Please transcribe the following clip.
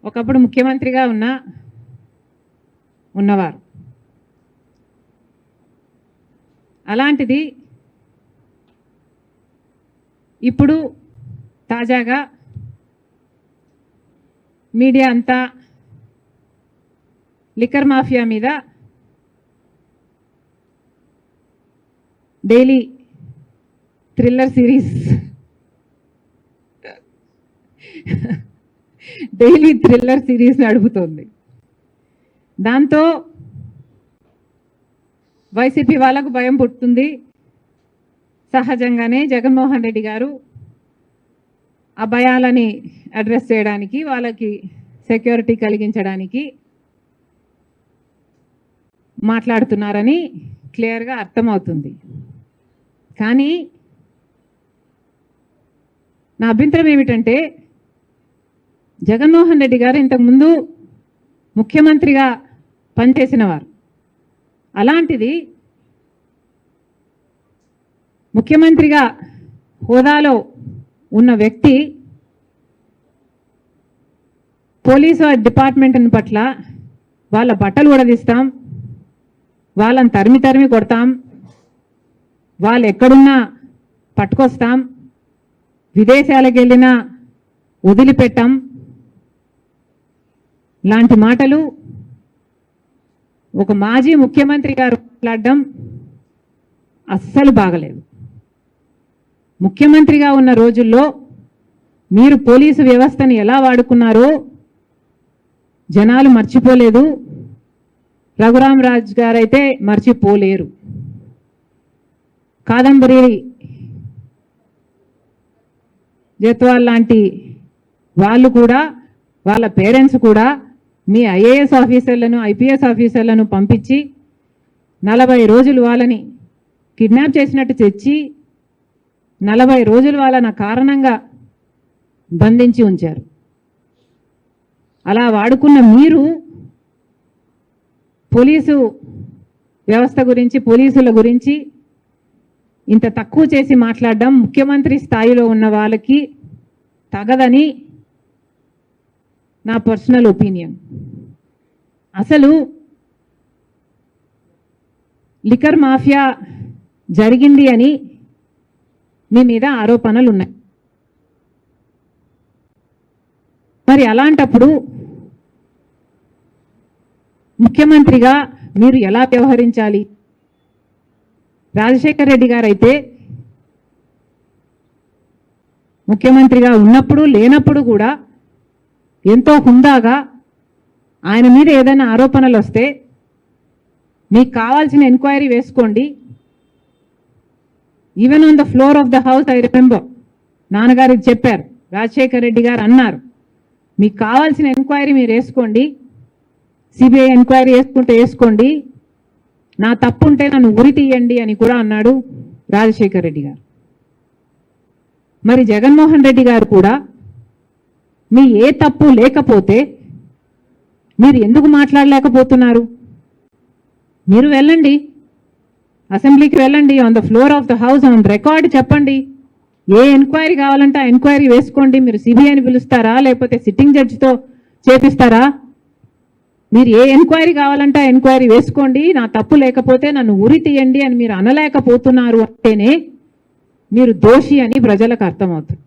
ఒకప్పుడు ముఖ్యమంత్రిగా ఉన్నవారు. అలాంటిది ఇప్పుడు తాజాగా మీడియా అంతా లిక్కర్ మాఫియా మీద డైలీ థ్రిల్లర్ సిరీస్ నడుపుతోంది. దాంతో వైసీపీ వాళ్ళకు భయం పుట్టుతుంది. సహజంగానే జగన్మోహన్ రెడ్డి గారు ఆ భయాలని అడ్రస్ చేయడానికి, వాళ్ళకి సెక్యూరిటీ కలిగించడానికి మాట్లాడుతున్నారని క్లియర్గా అర్థమవుతుంది. కానీ నా అభ్యంతరం ఏమిటంటే, జగన్మోహన్ రెడ్డి గారు ఇంతకుముందు ముఖ్యమంత్రిగా పనిచేసినవారు. అలాంటిది ముఖ్యమంత్రిగా హోదాలో ఉన్న వ్యక్తి పోలీసు డిపార్ట్మెంట్ పట్ల వాళ్ళ బట్టలు ఉడదీస్తాం, వాళ్ళని తరిమి కొడతాం, వాళ్ళు ఎక్కడున్నా పట్టుకొస్తాం, విదేశాలకు వెళ్ళినా వదిలిపెట్టాం లాంటి మాటలు ఒక మాజీ ముఖ్యమంత్రి గారు మాట్లాడడం అస్సలు బాగలేదు. ముఖ్యమంత్రిగా ఉన్న రోజుల్లో మీరు పోలీసు వ్యవస్థని ఎలా వాడుకున్నారో జనాలు మర్చిపోలేదు. రఘురామరాజు గారైతే మర్చిపోలేరు. కాదంబరి జత్వాల్ లాంటి వాళ్ళు కూడా, వాళ్ళ పేరెంట్స్ కూడా మీ ఐఏఎస్ ఆఫీసర్లను, ఐపీఎస్ ఆఫీసర్లను పంపించి 40 రోజులు వాళ్ళని కిడ్నాప్ చేసినట్టు తెచ్చి 40 రోజులు వాళ్ళని కారణంగా బంధించి ఉంచారు. అలా వాడుకున్న మీరు పోలీసు వ్యవస్థ గురించి, పోలీసుల గురించి ఇంత తక్కువ చేసి మాట్లాడడం ముఖ్యమంత్రి స్థాయిలో ఉన్న వాళ్ళకి తగదని నా పర్సనల్ ఒపీనియన్. అసలు లిక్కర్ మాఫియా జరిగింది అని మీ మీద ఆరోపణలు ఉన్నాయి. మరి అలాంటప్పుడు ముఖ్యమంత్రిగా మీరు ఎలా వ్యవహరించాలి? రాజశేఖర్ రెడ్డి గారు అయితే ముఖ్యమంత్రిగా ఉన్నప్పుడు లేనప్పుడు కూడా ఎంతో హుందాగా ఆయన మీద ఏదైనా ఆరోపణలు వస్తే మీకు కావాల్సిన ఎంక్వైరీ వేసుకోండి. Even on the floor of the house I remember నాన్నగారికి చెప్పారు, రాజశేఖర్ రెడ్డి గారు అన్నారు, మీకు కావాల్సిన ఎంక్వైరీ మీరు వేసుకోండి, సిబిఐ ఎంక్వైరీ వేసుకోండి, నా తప్పు ఉంటే నన్ను ఉరి తీయండి అని కూడా అన్నాడు రాజశేఖర్ రెడ్డి గారు. మరి జగన్మోహన్ రెడ్డి గారు కూడా మీ ఏ తప్పు లేకపోతే మీరు ఎందుకు మాట్లాడలేకపోతున్నారు? మీరు వెళ్ళండి, అసెంబ్లీకి వెళ్ళండి, on the floor of the house on record చెప్పండి, ఏ ఎంక్వైరీ కావాలంటే ఆ ఎంక్వైరీ వేసుకోండి. మీరు సిబిఐని పిలుస్తారా, లేకపోతే సిట్టింగ్ జడ్జితో చేపిస్తారా? మీరు ఏ ఎంక్వైరీ కావాలంటే ఆ ఎంక్వైరీ వేసుకోండి, నా తప్పు లేకపోతే నన్ను ఉరి తీయండి అని మీరు అనలేకపోతున్నారు అంటేనే మీరు దోషి అని ప్రజలకు అర్థమవుతుంది.